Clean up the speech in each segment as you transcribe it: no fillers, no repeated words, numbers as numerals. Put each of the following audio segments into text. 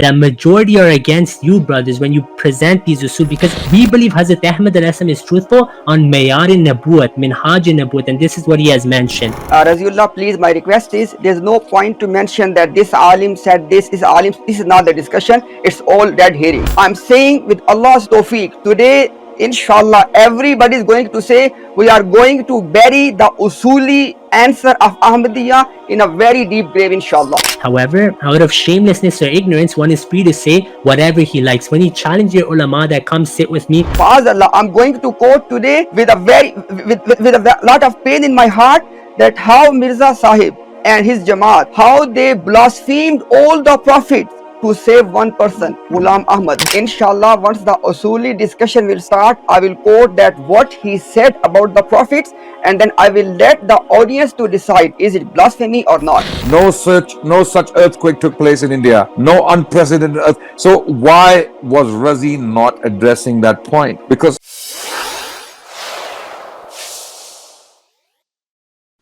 that majority are against you brothers when you present these usul, because we believe Hazrat Ahmad is truthful on Mayar Nabuat, Minhaj Nabuat, and this is what he has mentioned. Raziullah, please, my request is there's no point to mention that this alim said this is alim. This is not the discussion. It's all dead hearing. I'm saying with Allah's tawfiq, today, inshallah, everybody is going to say we are going to bury the Usuli answer of Ahmadiyya in a very deep grave, inshallah. However, out of shamelessness or ignorance, one is free to say whatever he likes. When he challenged your ulama that come sit with me, Allah, I'm going to quote today with a lot of pain in my heart that how Mirza Sahib and his Jamaat, how they blasphemed all the prophets to save one person, Ghulam Ahmad. Inshallah, once the Usuli discussion will start, I will quote that what he said about the prophets, and then I will let the audience to decide is it blasphemy or not. No such earthquake took place in India. No unprecedented earth. So why was Razi not addressing that point? Because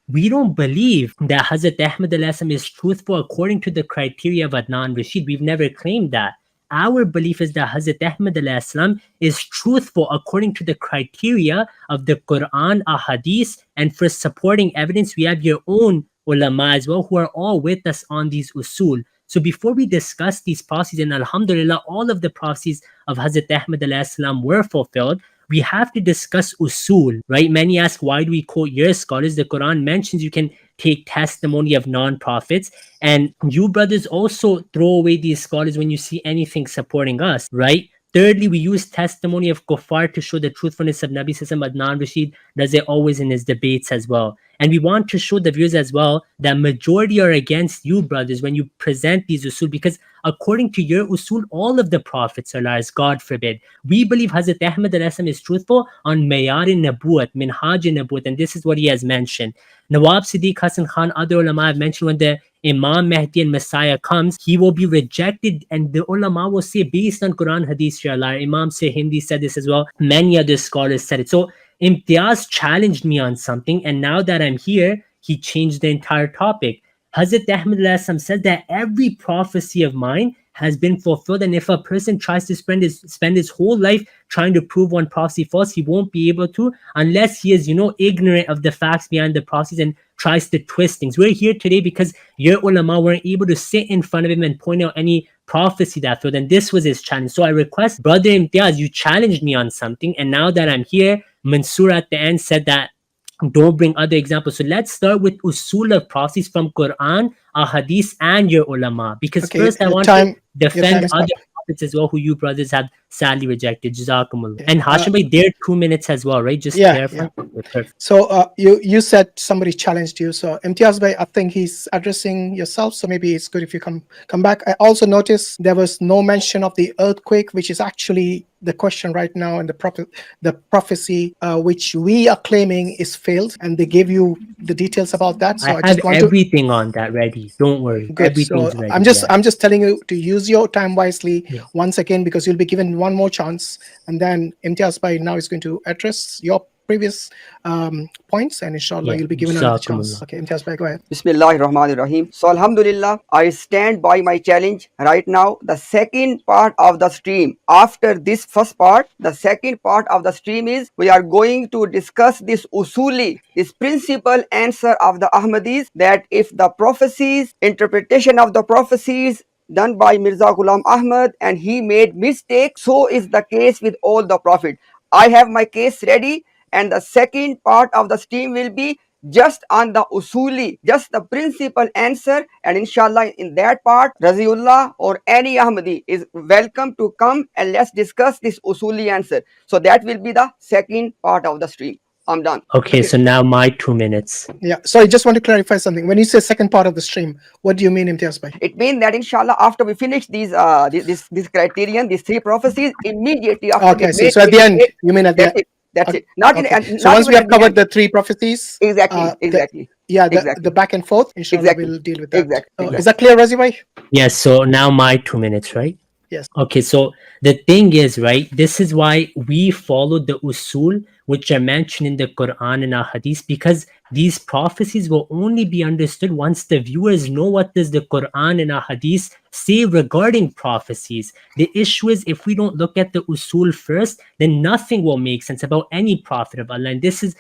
we don't believe that Hazrat Ahmad is truthful according to the criteria of Adnan Rashid. We've never claimed that. Our belief is that Hazrat Ahmad is truthful according to the criteria of the Quran, Ahadith, and for supporting evidence, we have your own ulama as well who are all with us on these usul. So before we discuss these prophecies, and alhamdulillah, all of the prophecies of Hazrat Ahmad were fulfilled, we have to discuss usul, right? Many ask, why do we quote your scholars? The Quran mentions you can take testimony of non-prophets, and you brothers also throw away these scholars when you see anything supporting us, right? Thirdly, we use testimony of kuffar to show the truthfulness of Nabi Sallallahu Adnan Rashid does it always in his debates as well. And we want to show the viewers as well that majority are against you brothers when you present these usul, because according to your usul, all of the prophets are liars, God forbid. We believe Hazrat Ahmad is truthful on Mayar Nabuat, Minhaj Nabuat, and this is what he has mentioned. Nawab Siddiq Hasan Khan, other ulama have mentioned when the Imam Mahdi and Messiah comes, he will be rejected, and the ulama will say based on Quran Hadith, Imam Hindi said this as well, many other scholars said it. So Imtiaz challenged me on something, and now that I'm here, he changed the entire topic. Hazrat Ahmad said that every prophecy of mine has been fulfilled, and if a person tries to spend his whole life trying to prove one prophecy false, he won't be able to unless he is, ignorant of the facts behind the prophecies and tries to twist things. We're here today because your ulama weren't able to sit in front of him and point out any prophecy that failed, and this was his challenge. So I request, Brother Imtiaz, you challenged me on something, and now that I'm here, Mansoor at the end said that don't bring other examples. So let's start with usul of prophecies from Quran, Ahadith, and your ulama. Because first I want to defend other prophets as well who you brothers have sadly rejected. Jazakumullah. And Hashim bhai, they're 2 minutes as well, right? Just clarify. Yeah. So you said somebody challenged you. So Imtiaz bhai, I think he's addressing yourself. So maybe it's good if you come back. I also noticed there was no mention of the earthquake, which is actually the question right now in the prophecy which we are claiming is failed, and they gave you the details about that. So I just want everything on that ready. Don't worry. Good. Everything's so ready. I'm just telling you to use your time wisely once again, because you'll be given one more chance, and then Imtiaz bhai now is going to address your previous points, and inshallah you'll be given another chance. Okay, Imtiaz bhai, go ahead. Bismillahir Rahmanir Rahim. So alhamdulillah, I stand by my challenge right now. The second part of the stream, after this first part, the second part of the stream is we are going to discuss this usuli, this principal answer of the Ahmadis, that if the prophecies, interpretation of the prophecies done by Mirza Ghulam Ahmad and he made mistake, so is the case with all the prophets. I have my case ready, and the second part of the stream will be just on the usuli, just the principal answer, and inshallah in that part, Raziullah or any Ahmadi is welcome to come and let's discuss this usuli answer. So that will be the second part of the stream. I'm done. Okay, so now my 2 minutes. Yeah, so I just want to clarify something. When you say second part of the stream, what do you mean, Imtiaz bhai? It means that inshallah after we finish these this criterion, these three prophecies, immediately after. Okay, so at the end, you mean at the end? That's it. Not okay. in. So once we have covered the three prophecies, exactly. The back and forth, inshallah, we'll deal with that. Exactly. Is that clear, Razi bhai? Yes. So now my 2 minutes, right? Yes. Okay. So the thing is, right, this is why we followed the usul. which are mentioned in the Quran and Hadith, because these prophecies will only be understood once the viewers know what does the Quran and Hadith say regarding prophecies. The issue is, if we don't look at the usul first, then nothing will make sense about any prophet of Allah. And these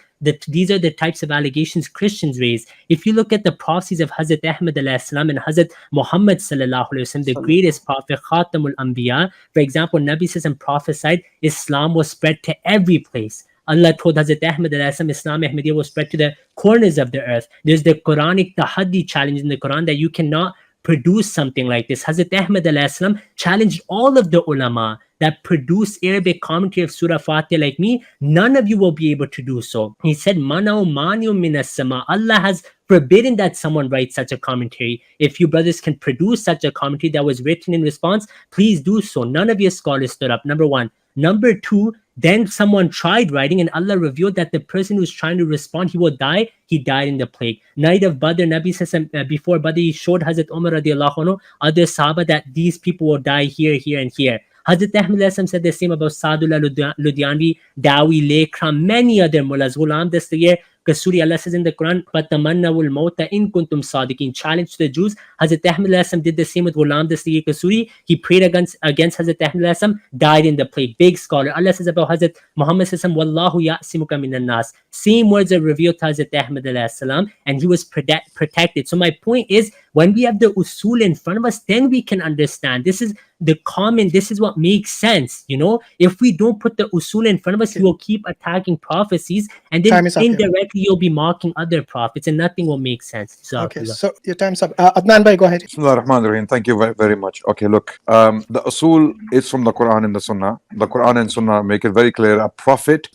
are the types of allegations Christians raise. If you look at the prophecies of Hazrat Ahmad alayhi salam and Hazrat Muhammad sallallahu alaihi wasallam, the greatest prophet, Khatamul Anbiya, for example, Nabi Sallam prophesied Islam was spread to every place. Allah told Hazrat Ahmad Islam Ahmadiyya was spread to the corners of the earth. There's the Quranic tahaddi challenge in the Quran that you cannot produce something like this. Hazrat Ahmad Islam challenged all of the ulama that produce Arabic commentary of Surah Fatiha like me. None of you will be able to do so. He said, Manau manu minas sama. Allah has forbidden that someone writes such a commentary. If you brothers can produce such a commentary that was written in response, please do so. None of your scholars stood up, number one. Number two, then someone tried writing and Allah revealed that the person who's trying to respond, he will die. He died in the plague. Night of Badr, Nabi says before Badr, he showed Hazrat Umar radiallahu anhu, other Sahaba, that these people will die here, here, and here. Hazrat Ahmad said the same about Sadullah Ludhianvi, Dawi, Lekram, many other mullahs. Ghulam Dastagir, Qasuri, Allah says in the Quran, "Fatamannawul mauta in kuntum sadiqin." Challenge to the Jews. Hazrat Ahmad did the same with Ghulam Dastagir Qasuri. He prayed against Hazrat Ahmad, died in the plague. Big scholar. Allah says about Hazrat Muhammad, Wallahu ya'simuka minan nas. Same words are revealed to Hazrat Ahmad, and he was protected. So my point is, when we have the usul in front of us, then we can understand. This is what makes sense. If we don't put the usul in front of us, we will keep attacking prophecies, and then indirectly you'll be mocking other prophets, and nothing will make sense. Okay, so your time's up. Adnan bhai, go ahead. Bismillah ar-Rahman ar-Rahim. Thank you very, very much. Okay, look, the usul is from the Quran and the Sunnah. The Quran and Sunnah make it very clear. A prophet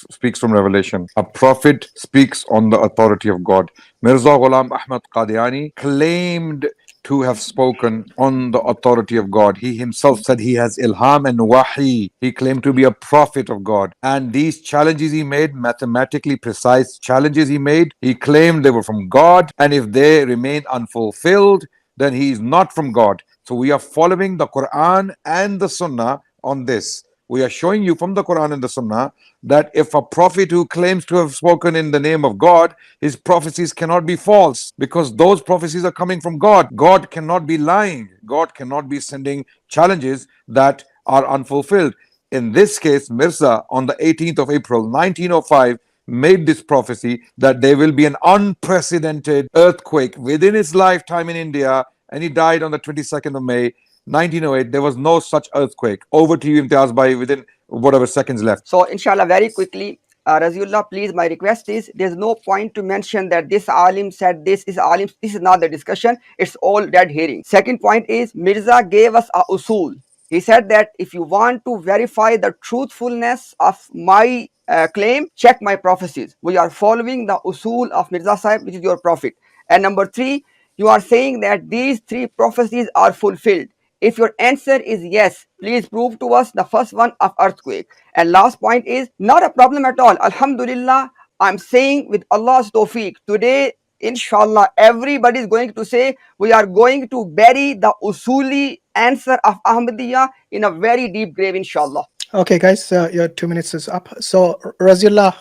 speaks from revelation. A prophet speaks on the authority of God. Mirza Ghulam Ahmad Qadiani claimed to have spoken on the authority of God. He himself said he has ilham and wahi. He claimed to be a prophet of God. And these challenges he made, mathematically precise challenges he made, he claimed they were from God. And if they remain unfulfilled, then he is not from God. So we are following the Quran and the Sunnah on this. We are showing you from the Quran and the Sunnah that if a prophet who claims to have spoken in the name of God, his prophecies cannot be false, because those prophecies are coming from God. God cannot be lying. God cannot be sending challenges that are unfulfilled. In this case, Mirza, on the 18th of April, 1905, made this prophecy that there will be an unprecedented earthquake within his lifetime in India, and he died on the 22nd of May, 1908. There was no such earthquake. Over to you, Imtiaz, by within whatever seconds left. So, inshallah, very quickly, Raziullah, please, my request is, there's no point to mention that this alim said this is alim. This is not the discussion. It's all dead hearing. Second point is, Mirza gave us a usul. He said that if you want to verify the truthfulness of my claim, check my prophecies. We are following the usul of Mirza Sahib, which is your prophet. And number three, you are saying that these three prophecies are fulfilled. If your answer is yes, please prove to us the first one of earthquake. And last point is, not a problem at all. Alhamdulillah, I'm saying with Allah's tawfiq, today, inshallah, everybody is going to say, we are going to bury the Usuli answer of Ahmadiyya in a very deep grave, inshallah. Okay, guys, your 2 minutes is up. So, Raziullah,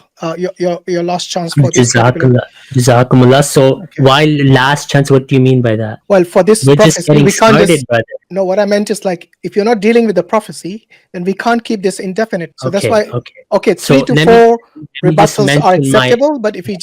your last chance for this. Jazakumullah. So, while last chance, what do you mean by that? Well, for this We're prophecy, just getting we can't started, brother. No, what I meant is, like, if you're not dealing with the prophecy, then we can't keep this indefinite. So that's why. Okay, 3 to 4 rebuttals are acceptable, but if you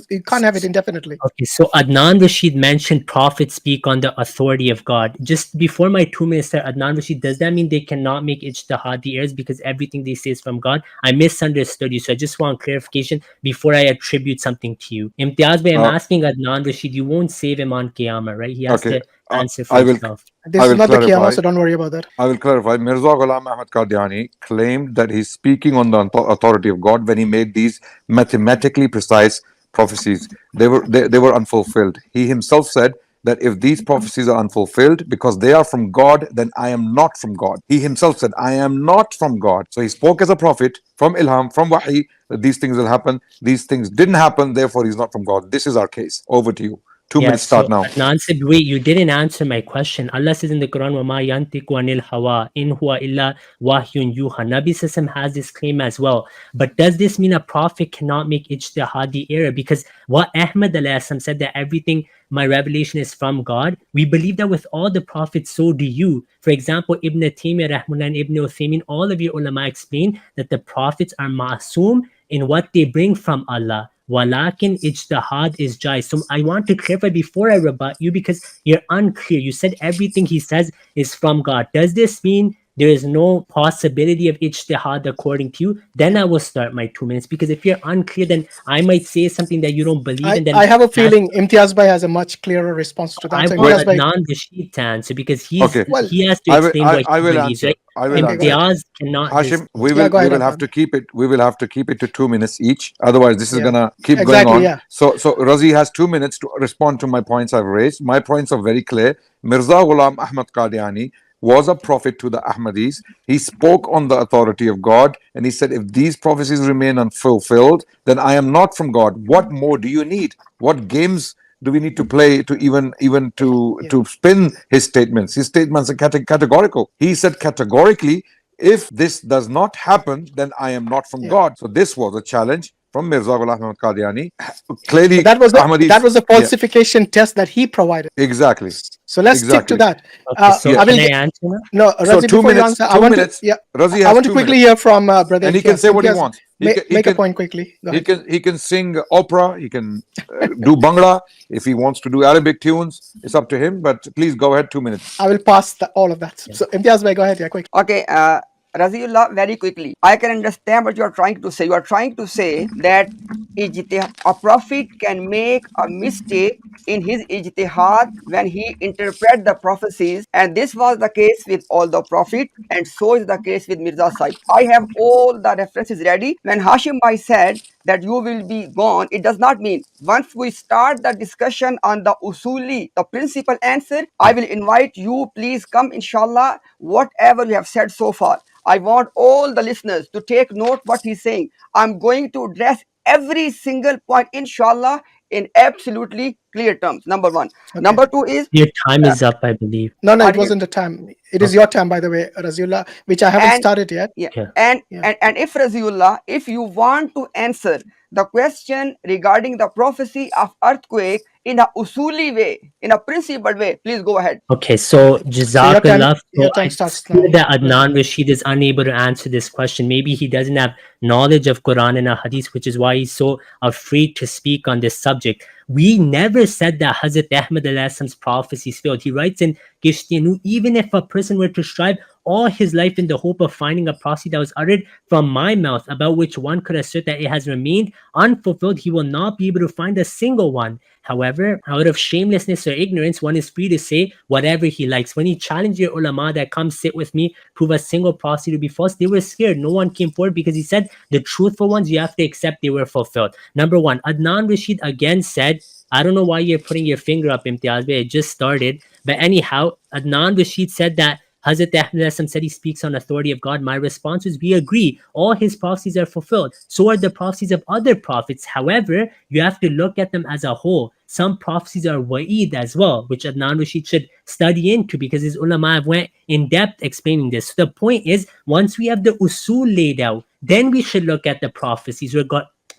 you can't have it indefinitely. Okay, so Adnan Rashid mentioned prophets speak on the authority of God. Just before my 2 minutes there, Adnan Rashid, does that mean they cannot make ijtihadi errors because everything they say is from God? I misunderstood you, so I just want clarification before I attribute something to you. Imtiaz, I'm asking Adnan Rashid, you won't save him on Qiyamah, right? He has to answer for himself. This is not the Qiyamah, so don't worry about that. I will clarify. Mirza Ghulam Ahmad Qadiani claimed that he's speaking on the authority of God when he made these mathematically precise prophecies. They were unfulfilled. He himself said that if these prophecies are unfulfilled because they are from God, then I am not from God. He himself said, I am not from God. So he spoke as a prophet from Ilham, from Wahi, that these things will happen. These things didn't happen, therefore he's not from God. This is our case. Over to you. 2 minutes start now. Adnan said, wait, you didn't answer my question. Allah says in the Quran, وَمَا يَنْتِقُ عَنِ الْهَوَىٰ إِنْ هُوَ إِلَّا وَحْيٌ يُوحَىٰ. Nabi Sassam has this claim as well. But does this mean a prophet cannot make ijtihadi error? Because what Ahmad said that everything, my revelation is from God, we believe that with all the prophets, so do you. For example, Ibn Taymiyyah Rahmullah and Ibn Uthaymin, all of your ulama explain that the prophets are ma'asum in what they bring from Allah. Walakin ijtihad is jais. So I want to clarify before I rebut you because you're unclear. You said everything he says is from God. Does this mean there is no possibility of ijtihad according to you? Then I will start my 2 minutes, because if you're unclear, then I might say something that you don't believe in. Then I have a feeling Imtiaz Bhai has a much clearer response to that. I So want Imtiaz Bhai, Adnan Rashid to answer, because he has to I will, explain what I he will believes, answer. right? I will answer. Imtiaz cannot Hashim, we Yeah, will go we ahead, will have Adnan. to keep it. We will have to keep it to 2 minutes each. Otherwise, this is Yeah. gonna keep Exactly, going on. yeah. So Razi has 2 minutes to respond to my points I've raised. My points are very clear. Mirza Ghulam Ahmad Qadiani was a prophet to the Ahmadis. He spoke on the authority of God, and he said, if these prophecies remain unfulfilled, then I am not from God. What more do you need? What games do we need to play to even to spin his statements? His statements are categorical. He said categorically, if this does not happen, then I am not from God. So this was a challenge from Mirza Ghulam Ahmad Qadiani. Clearly, But that was Ahmadis, the falsification test that he provided. exactly. So let's stick to that. Okay, so I will can I answer now? No, So Razi, 2 before you minutes. answer, 2 minutes. Razi has I want to 2 quickly minutes. hear from brother And he can Imtiaz. say what he Imtiaz, wants. Make a point quickly. Go ahead. He can sing opera. He can do Bangla. If he wants to do Arabic tunes, it's up to him. But please go ahead. 2 minutes. I will pass all of that. So Imtiaz Bhai, go ahead. Yeah, quick. Okay, Raziullah, very quickly. I can understand what you are trying to say. You are trying to say that a prophet can make a mistake in his ijtihad when he interpret the prophecies, and this was the case with all the prophet, and so is the case with Mirza Sahib. I have all the references ready. When Hashim Bhai said that you will be gone, it does not mean once we start the discussion on the usuli, the principal answer, I will invite you. Please come, inshallah, whatever you have said so far. I want all the listeners to take note what he's saying. I'm going to address every single point, inshallah, in absolutely clear terms. Number one. Okay. Number two is Your time is up, I believe. No, it wasn't the time. It is your time, by the way, Raziullah, which I haven't started yet. And if Raziullah, if you want to answer the question regarding the prophecy of earthquake in a usuli way, in a principled way, please go ahead. Okay, so Jazakallah. Your time I starts see now. that Adnan Rashid is unable to answer this question. Maybe he doesn't have knowledge of Quran and Hadith, which is why he's so afraid to speak on this subject. We never said that Hazrat Ahmad's prophecies failed. He writes in Kishtiyanu, even if a person were to strive all his life in the hope of finding a prophecy that was uttered from my mouth, about which one could assert that it has remained unfulfilled, he will not be able to find a single one. However, out of shamelessness or ignorance, one is free to say whatever he likes. When he challenged your ulama that come sit with me, prove a single prophecy to be false, they were scared. No one came forward because he said the truthful ones, you have to accept they were fulfilled. Number one, Adnan Rashid again said, I don't know why you're putting your finger up, Imtiaz, but it just started. But anyhow, Adnan Rashid said that Hazrat Ahmad said he speaks on authority of God. My response is, we agree. All his prophecies are fulfilled. So are the prophecies of other prophets. However, you have to look at them as a whole. Some prophecies are wa'id as well, which Adnan Rashid should study into, because his ulama have went in depth explaining this. So the point is, once we have the usul laid out, then we should look at the prophecies.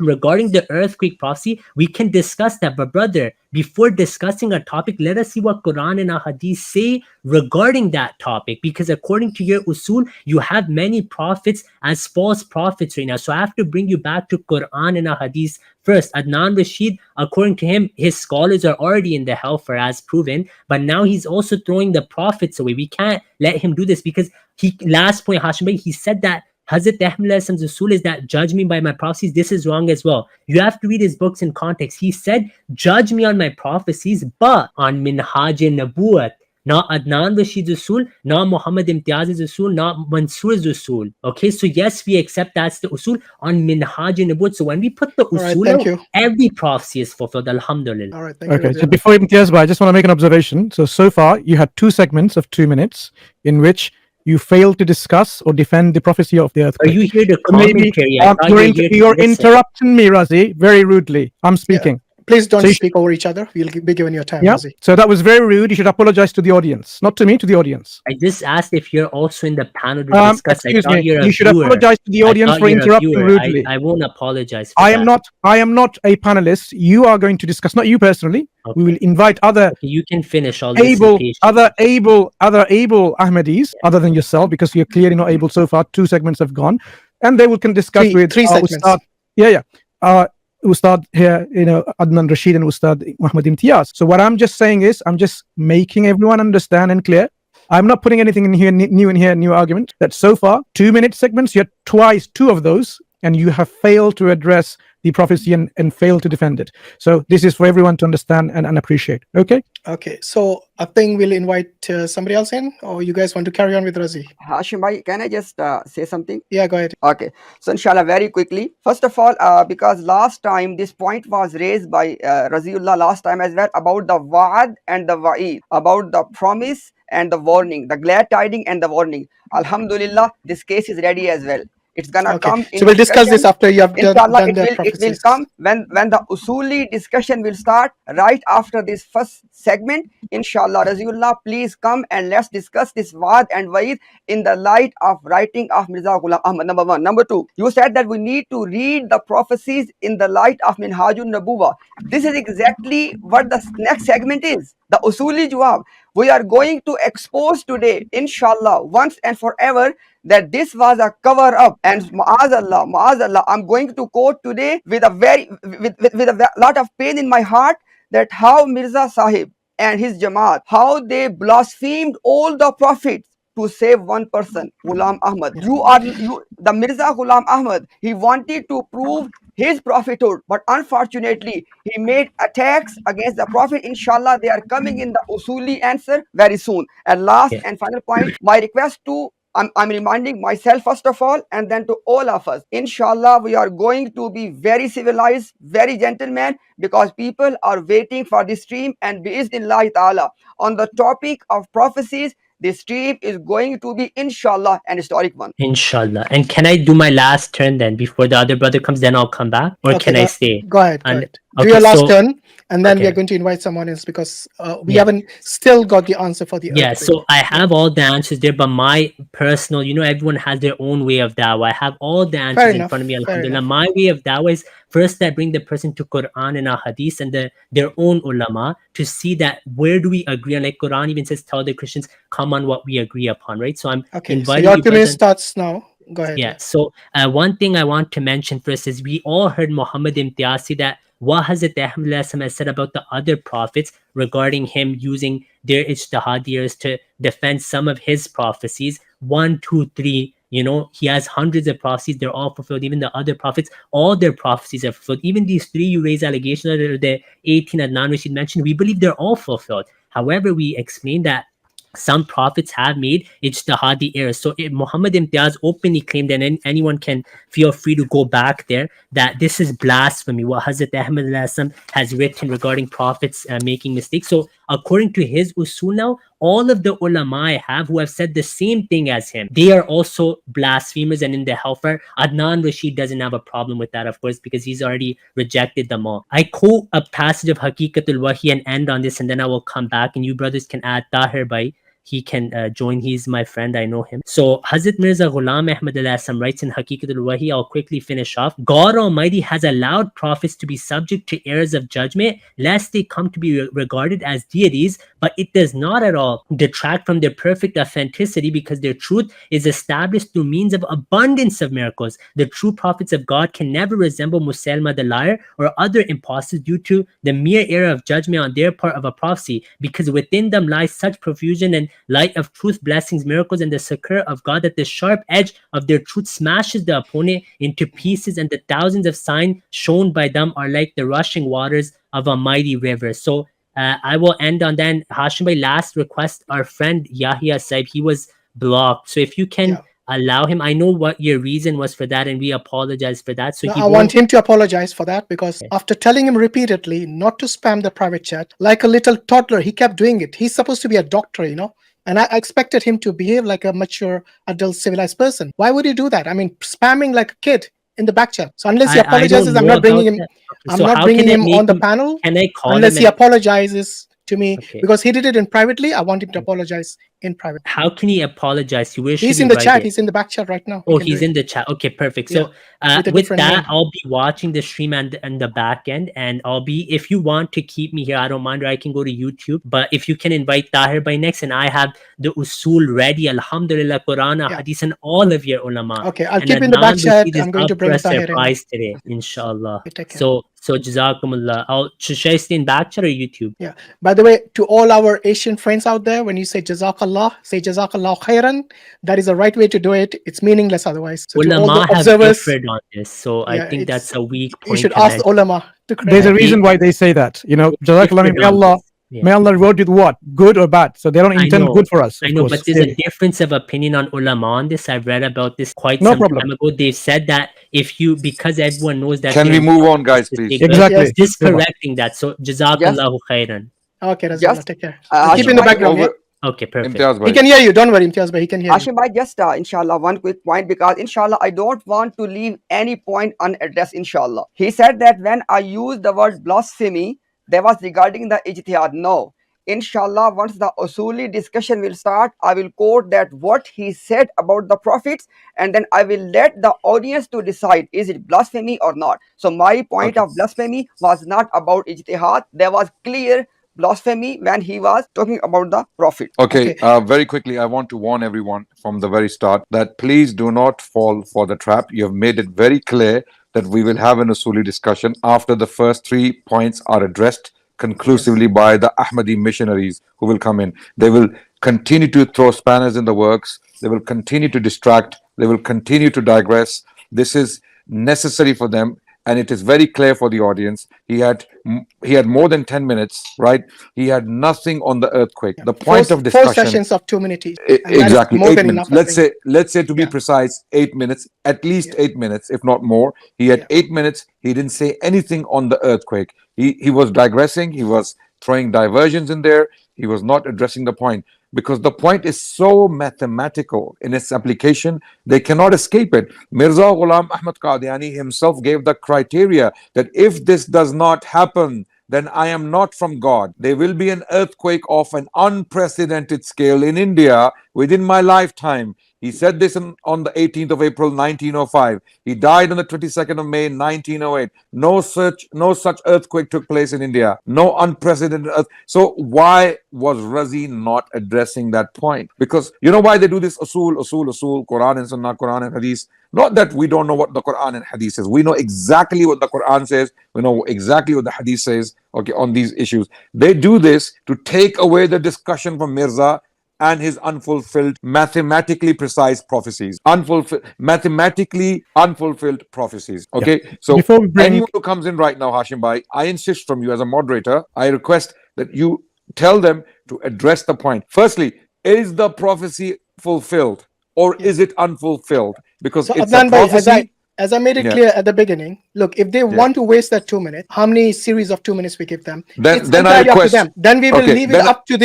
Regarding the earthquake prophecy, we can discuss that. But brother, before discussing a topic, let us see what Quran and Hadith say regarding that topic. Because according to your usul, you have many prophets as false prophets right now. So I have to bring you back to Quran and Hadith first. Adnan Rashid, according to him, his scholars are already in the hellfire as proven. But now he's also throwing the prophets away. We can't let him do this, because last point, Hashim Bhai, he said that Hazrat Ahmad's usul is that judge me by my prophecies. This is wrong as well. You have to read his books in context. He said, judge me on my prophecies, but on Minhaj Nabuwat. Not Adnan Rashid's usul, not Muhammad Imtiaz's usul, not Mansur's usul. Okay, so yes, we accept that's the usul on Minhaj Nabuwat. So when we put the usul out, every prophecy is fulfilled. Alhamdulillah. All right, thank you. Okay, so before Imtiaz, I just want to make an observation. So far, you had 2 segments of 2 minutes in which you failed to discuss or defend the prophecy of the earthquake. Are you here to commentary? You're interrupting me, Razi, very rudely. I'm speaking. Please don't So you speak over each other. We'll be given your time, Yeah. Razi. So that was very rude. You should apologize to the audience, not to me, to the audience. I just asked if you're also in the panel to discuss. I Excuse thought me. you're a You should viewer. apologize to the I audience thought for you're a interrupting viewer. rudely. I won't apologize for I that. am not a panelist. You are going to discuss, not you personally. Okay. We will invite other Okay, you can finish. I'll listen able, patiently. other able Ahmadis other than yourself, because you're clearly not able so far. 2 segments have gone, and they will can discuss with Three segments. Ustad. Ustad here, Adnan Rashid and Ustad Muhammad Imtiaz. So what I'm just saying is, I'm just making everyone understand and clear. I'm not putting anything in here new argument. That so far 2-minute segments, you had twice 2 of those, and you have failed to address the prophecy and failed to defend it. So this is for everyone to understand and appreciate. Okay. Okay, so I think we'll invite somebody else in, or you guys want to carry on with Razi? Hashim bhai, can I just say something? Yeah, go ahead. Okay, so inshallah, very quickly. First of all, because last time this point was raised by Raziullah last time as well, about the wa'ad and the wa'id, about the promise and the warning, the glad tiding and the warning. Alhamdulillah, this case is ready as well. It's gonna Okay, come in so we'll discuss this discussion. after you have Inshallah, done the it will prophecies. come when the Usuli discussion will start right after this first segment. Inshallah, Raziullah, please come and let's discuss this Wa'ad and Wa'id in the light of writing of Mirza Ghulam Ahmad. Number 1. Number 2, you said that we need to read the prophecies in the light of Minhajun Nabuwa. This is exactly what the next segment is. The Usuli Jawab. We are going to expose today, inshallah, once and forever, that this was a cover up. And Ma'azallah, I'm going to quote today with a lot of pain in my heart, that how Mirza Sahib and his Jamaat, how they blasphemed all the prophets to save one person, Ghulam Ahmad. The Mirza Ghulam Ahmad, he wanted to prove his prophethood, but unfortunately he made attacks against the prophet. Inshallah, they are coming in the Usuli answer very soon. And last and final point, my request to I'm reminding myself first of all, and then to all of us. Inshallah, we are going to be very civilized, very gentlemen, because people are waiting for the stream. And biiznillah ta'ala, on the topic of prophecies, the stream is going to be, inshallah, an historic one. Inshallah. And can I do my last turn then before the other brother comes? Then I'll come back, or Okay, can I stay? Go ahead. And- Do your okay, last so- turn, and then we okay. are going to invite someone else, because we Yeah. haven't still got the answer for the Yeah, earthquake. so I have all the answers there, but my personal, everyone has their own way of dawah. I have all the answers in enough, front of me, fair alhamdulillah. enough. My way of dawah is first I bring the person to Quran and a hadith and their own ulama to see that where do we agree on. Like Quran even says, tell the Christians, come on what we agree upon, right? So I'm Okay, so inviting your you 2 minutes brothers. starts now. Go ahead. Yeah. So one thing I want to mention first is we all heard Muhammad Imtiaz say that what Hazrat Ahmad has said about the other prophets regarding him using their ijtihadiyas to defend some of his prophecies. 1, 2, 3. He has hundreds of prophecies. They're all fulfilled. Even the other prophets, all their prophecies are fulfilled. Even these 3 you raise allegations, or the 18 Adnan Rashid mentioned, we believe they're all fulfilled. However, we explain that some prophets have made ijtihadi errors. So Muhammad Imtiaz openly claimed, and anyone can feel free to go back there, that this is blasphemy, what Hazrat Ahmad has written regarding prophets making mistakes. So according to his usul now, all of the ulama I have who have said the same thing as him, they are also blasphemers and in the hellfire. Adnan Rashid doesn't have a problem with that, of course, because he's already rejected them all. I quote a passage of Haqiqatul Wahi and end on this, and then I will come back, and you brothers can add Tahir Bhai. He can join. He's my friend. I know him. So Hazrat Mirza Ghulam Ahmad writes in Haqiqatul Wahi, I'll quickly finish off. God Almighty has allowed prophets to be subject to errors of judgment, lest they come to be regarded as deities, but it does not at all detract from their perfect authenticity, because their truth is established through means of abundance of miracles. The true prophets of God can never resemble Musailma the liar or other impostors due to the mere error of judgment on their part of a prophecy, because within them lies such profusion and light of truth, blessings, miracles, and the succor of God, that the sharp edge of their truth smashes the opponent into pieces, and the thousands of signs shown by them are like the rushing waters of a mighty river. So I will end on that. Hashim Bhai, last request, our friend Yahya Saib, he was blocked. So if you can allow him, I know what your reason was for that, and we apologize for that. So I want him to apologize for that, because after telling him repeatedly not to spam the private chat, like a little toddler, he kept doing it. He's supposed to be a doctor, and I expected him to behave like a mature, adult, civilized person. Why would he do that? I mean, spamming like a kid. in the back chat. So unless he I don't apologizes, I'm know not bringing about him. that. I'm So not how bringing can I him make on the him? panel Can I call unless him he and apologizes to me, okay? because he did it in privately. I want him to apologize in private. How can he apologize? Where should He's he in the write chat. it? He's in the back chat right now. Oh, he's in the chat. Okay, perfect. Yeah, So with a with different that, name. I'll be watching the stream and the back end, and I'll be, if you want to keep me here, I don't mind, or I can go to YouTube. But if you can invite Tahir by next, and I have the usul ready, Alhamdulillah, Quran, Yeah. Hadith, and all of your ulama. Okay, I'll And keep in the back Adnan chat. Rashid is I'm going to up for bring a Tahir in. surprise today, inshallah. Okay, take care. So Jazakumullah. Should I stay in back chat or YouTube? Yeah. By the way, to all our Asian friends out there, when you say Jazakallah, say Jazakallah khairan. That is the right way to do it. It's meaningless otherwise. So to all Ulama the have observers, differed on this, so I yeah, think it's, that's a weak you point should to ask mention. ulama to correct. There's a They- reason why they say that. Jazakallah, differed may on Allah, this. Yeah. may Allah reward you with what? Good or bad. So they don't I intend know, good for us, of I know, course. but there's clearly. a difference of opinion on ulama on this. I've read about this quite No some problem. time ago. They've said that if you, because everyone knows that Can we they're move on, guys, to please? take good, Exactly. Yes. just correcting that. So Jazakallahu khairan. Okay, Razullah, Just, take care. Hashim Keep in the bhai, background, yeah? Okay, perfect. Imtiaz He bhai. can hear you. Don't worry, Imtiaz, but he can hear you. Hashim bhai, just inshallah, one quick point, because inshallah, I don't want to leave any point unaddressed, inshallah. He said that when I use the word blasphemy, that was regarding the ijtihad. No. Inshallah, once the Usuli discussion will start, I will quote that what he said about the prophets, and then I will let the audience to decide, is it blasphemy or not. So my point Okay. of blasphemy was not about ijtihad. There was clear blasphemy when he was talking about the prophet. Okay, very quickly, I want to warn everyone from the very start that please do not fall for the trap. You have made it very clear that we will have an Usuli discussion after the first 3 points are addressed conclusively by the Ahmadi missionaries who will come in. They will continue to throw spanners in the works. They will continue to distract. They will continue to digress. This is necessary for them, and it is very clear for the audience. He had more than 10 minutes, right? He had nothing on the earthquake. The point of Four discussion. sessions of 2 minutes each. And that is Exactly, more 8 than minutes. enough, I think. Let's say to be Yeah. precise, 8 minutes, at least Yeah. 8 minutes, if not more. He had Yeah. 8 minutes. He didn't say anything on the earthquake. He was digressing. He was throwing diversions in there. He was not addressing the point, because the point is so mathematical in its application, they cannot escape it. Mirza Ghulam Ahmad Qadiani himself gave the criteria that if this does not happen, then I am not from God. There will be an earthquake of an unprecedented scale in India within my lifetime. He said this on the 18th of April, 1905. He died on the 22nd of May, 1908. No such earthquake took place in India. No unprecedented earth. So why was Razi not addressing that point? Because you know why they do this? Usul, Quran and Sunnah, Quran and Hadith. Not that we don't know what the Quran and Hadith says. We know exactly what the Quran says. We know exactly what the Hadith says, okay, on these issues. They do this to take away the discussion from Mirza and his unfulfilled, mathematically precise prophecies. Mathematically unfulfilled prophecies. Okay, so Before we bring- anyone who comes in right now, Hashim Bhai, I insist from you as a moderator, I request that you tell them to address the point. Firstly, is the prophecy fulfilled or is it unfulfilled? Because So it's a Adnan bhai, prophecy. as I made it Yeah. clear at the beginning, look, if they want to waste that 2 minutes, how many series of 2 minutes we give them? Then It's I entirely up to request. them. Then we will Okay, leave it then- up to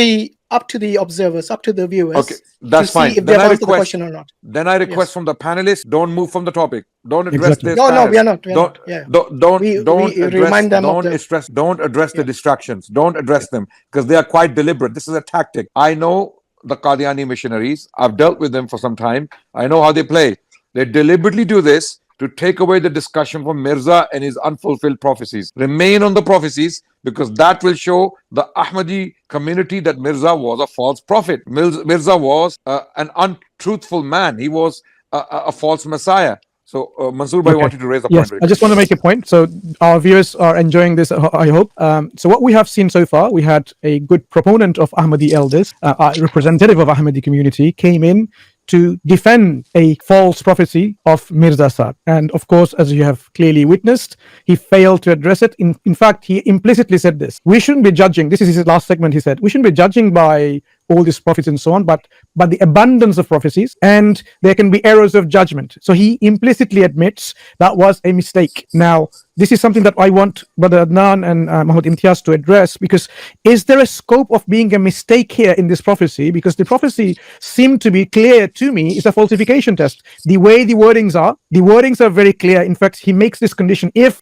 the observers, up to the viewers. Okay, that's to see fine. if Then they've I answered the request. question or not. Then I request Yes. from the panelists, don't move from the topic. Don't address Exactly. this. No, panel. we are not. We are Don't, not. Yeah. don't We address. remind them of Don't the- stress. Don't address the Yeah. distractions. Don't address them because they are quite deliberate. This is a tactic. I know the Qadiani missionaries. I've dealt with them for some time. I know how they play. They deliberately do this to take away the discussion from Mirza and his unfulfilled prophecies. Remain on the prophecies because that will show the Ahmadi community that Mirza was a false prophet. Mirza was an untruthful man. He was a false messiah. So Mansoor Bhai Okay. wanted to raise a Yes, point. I just want to make a point. So our viewers are enjoying this, I hope. So what we have seen so far, we had a good proponent of Ahmadi elders, a representative of Ahmadi community came in to defend a false prophecy of Mirza Sahib. And of course, as you have clearly witnessed, he failed to address it. In fact, he implicitly said this. We shouldn't be judging. This is his last segment. He said, we shouldn't be judging by all these prophets and so on, but but the abundance of prophecies, and there can be errors of judgment. So he implicitly admits that was a mistake. Now, this is something that I want Brother Adnan and Muhammad Imtiaz to address, because is there a scope of being a mistake here in this prophecy? Because the prophecy seemed to be clear to me, it's a falsification test. The way the wordings are very clear. In fact, he makes this condition: if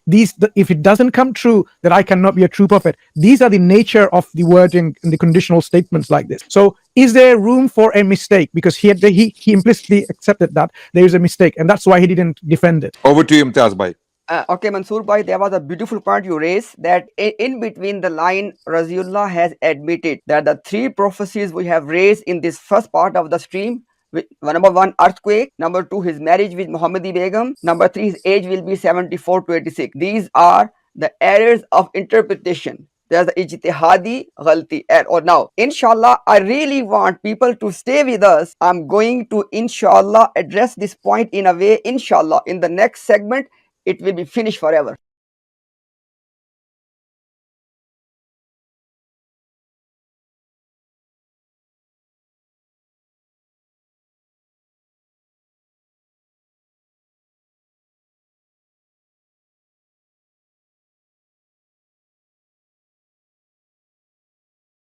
it doesn't come true, that I cannot be a true prophet. These are the nature of the wording and the conditional statements like this. So is there room for a mistake? Because he implicitly accepted that there is a mistake, and that's why he didn't defend it. Over to you, Imtiaz bhai. Okay, Mansoor bhai, there was a beautiful point you raised, that in between the line, Raziullah has admitted that the three prophecies we have raised in this first part of the stream, number one, earthquake; number two, his marriage with Muhammadi Begum; number three, his age will be 74 to 86. These are the errors of interpretation. There's the ijtihadi ghalti. Or now, inshallah, I really want people to stay with us. I'm going to, inshallah, address this point in a way, inshallah, in the next segment, it will be finished forever.